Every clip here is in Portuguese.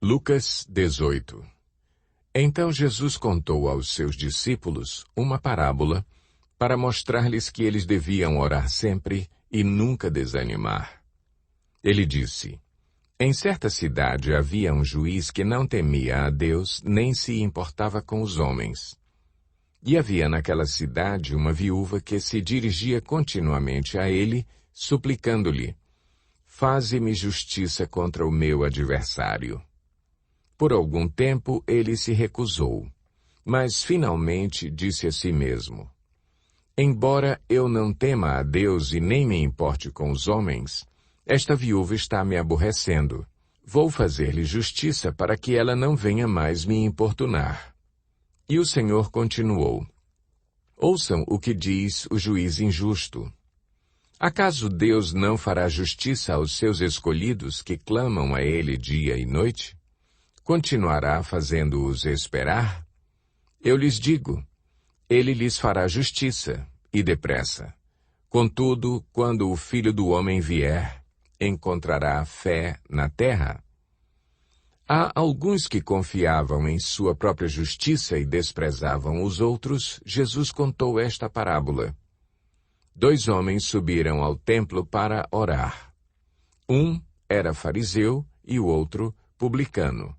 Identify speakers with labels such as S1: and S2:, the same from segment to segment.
S1: Lucas 18. Então Jesus contou aos seus discípulos uma parábola para mostrar-lhes que eles deviam orar sempre e nunca desanimar. Ele disse: Em certa cidade havia um juiz que não temia a Deus nem se importava com os homens. E havia naquela cidade uma viúva que se dirigia continuamente a ele, suplicando-lhe: Faze-me justiça contra o meu adversário. Por algum tempo ele se recusou, mas finalmente disse a si mesmo: Embora eu não tema a Deus e nem me importe com os homens, esta viúva está me aborrecendo. Vou fazer-lhe justiça para que ela não venha mais me importunar. E o Senhor continuou: Ouçam o que diz o juiz injusto. Acaso Deus não fará justiça aos seus escolhidos que clamam a Ele dia e noite? Continuará fazendo-os esperar? Eu lhes digo, Ele lhes fará justiça, e depressa. Contudo, quando o Filho do Homem vier, encontrará fé na terra? Há alguns que confiavam em sua própria justiça e desprezavam os outros. Jesus contou esta parábola. 2 homens subiram ao templo para orar. Um era fariseu e o outro publicano.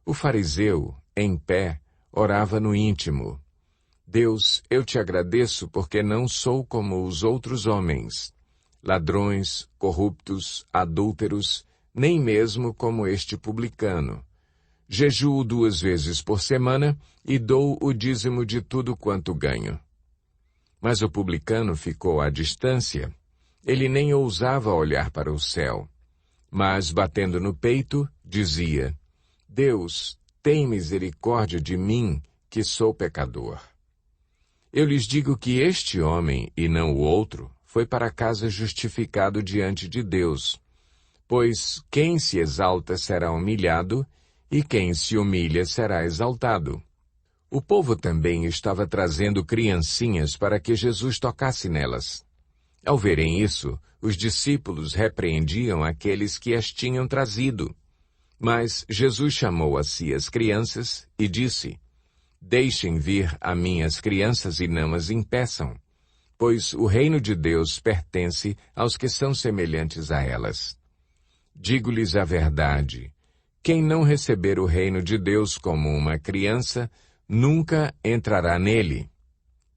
S1: O fariseu, em pé, orava no íntimo: Deus, eu te agradeço porque não sou como os outros homens, ladrões, corruptos, adúlteros, nem mesmo como este publicano. Jejuo 2 vezes por semana e dou o dízimo de tudo quanto ganho. Mas o publicano ficou à distância. Ele nem ousava olhar para o céu, mas, batendo no peito, dizia: Deus, tem misericórdia de mim, que sou pecador. Eu lhes digo que este homem, e não o outro, foi para casa justificado diante de Deus. Pois quem se exalta será humilhado, e quem se humilha será exaltado. O povo também estava trazendo criancinhas para que Jesus tocasse nelas. Ao verem isso, os discípulos repreendiam aqueles que as tinham trazido. Mas Jesus chamou a si as crianças e disse: Deixem vir a mim as crianças e não as impeçam, pois o reino de Deus pertence aos que são semelhantes a elas. Digo-lhes a verdade: quem não receber o reino de Deus como uma criança, nunca entrará nele.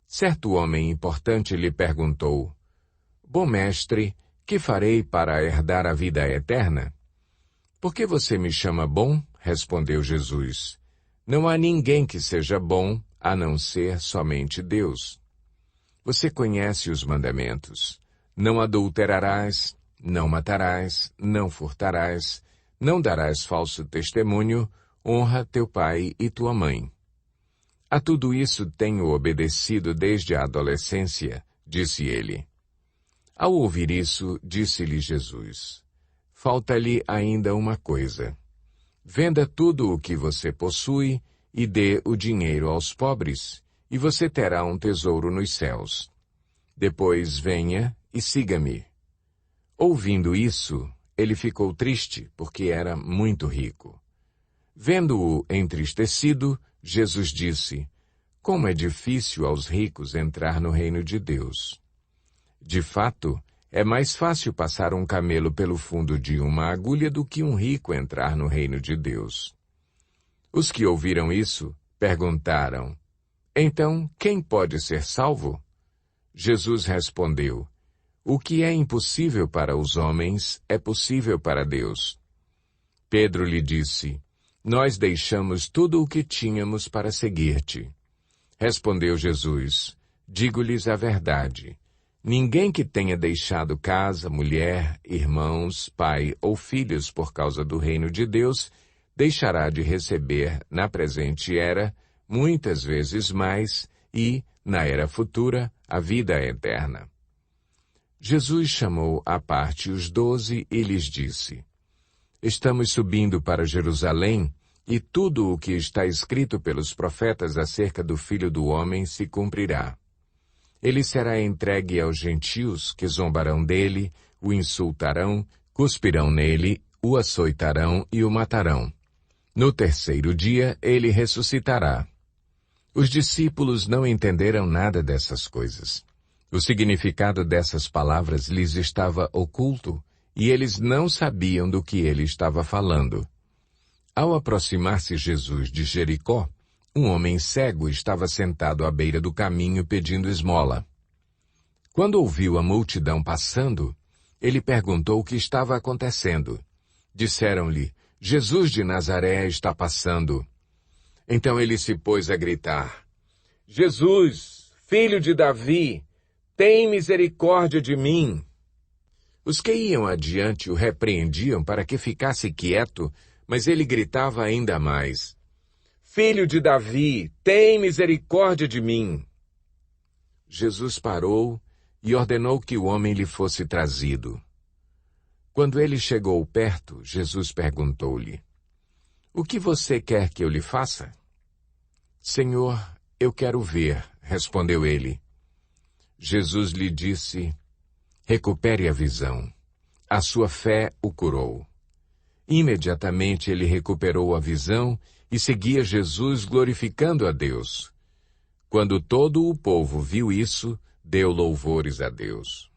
S1: Certo homem importante lhe perguntou: Bom mestre, que farei para herdar a vida eterna? Por que você me chama bom? Respondeu Jesus. Não há ninguém que seja bom, a não ser somente Deus. Você conhece os mandamentos: não adulterarás, não matarás, não furtarás, não darás falso testemunho, honra teu pai e tua mãe. A tudo isso tenho obedecido desde a adolescência, disse ele. Ao ouvir isso, disse-lhe Jesus: Falta-lhe ainda uma coisa. Venda tudo o que você possui e dê o dinheiro aos pobres, e você terá um tesouro nos céus. Depois venha e siga-me. Ouvindo isso, ele ficou triste, porque era muito rico. Vendo-o entristecido, Jesus disse: Como é difícil aos ricos entrar no reino de Deus. De fato, é mais fácil passar um camelo pelo fundo de uma agulha do que um rico entrar no reino de Deus. Os que ouviram isso perguntaram: Então, quem pode ser salvo? Jesus respondeu: O que é impossível para os homens é possível para Deus. Pedro lhe disse: Nós deixamos tudo o que tínhamos para seguir-te. Respondeu Jesus: Digo-lhes a verdade. Ninguém que tenha deixado casa, mulher, irmãos, pai ou filhos por causa do reino de Deus, deixará de receber, na presente era, muitas vezes mais, e, na era futura, a vida eterna. Jesus chamou à parte os 12 e lhes disse: Estamos subindo para Jerusalém, e tudo o que está escrito pelos profetas acerca do Filho do Homem se cumprirá. Ele será entregue aos gentios, que zombarão dele, o insultarão, cuspirão nele, o açoitarão e o matarão. No terceiro dia, ele ressuscitará. Os discípulos não entenderam nada dessas coisas. O significado dessas palavras lhes estava oculto, e eles não sabiam do que ele estava falando. Ao aproximar-se Jesus de Jericó, um homem cego estava sentado à beira do caminho pedindo esmola. Quando ouviu a multidão passando, ele perguntou o que estava acontecendo. Disseram-lhe: Jesus de Nazaré está passando. Então ele se pôs a gritar: Jesus, filho de Davi, tem misericórdia de mim. Os que iam adiante o repreendiam para que ficasse quieto, mas ele gritava ainda mais: Filho de Davi, tem misericórdia de mim. Jesus parou e ordenou que o homem lhe fosse trazido. Quando ele chegou perto, Jesus perguntou-lhe: O que você quer que eu lhe faça? Senhor, eu quero ver, respondeu ele. Jesus lhe disse: Recupere a visão. A sua fé o curou. Imediatamente ele recuperou a visão e seguia Jesus glorificando a Deus. Quando todo o povo viu isso, deu louvores a Deus.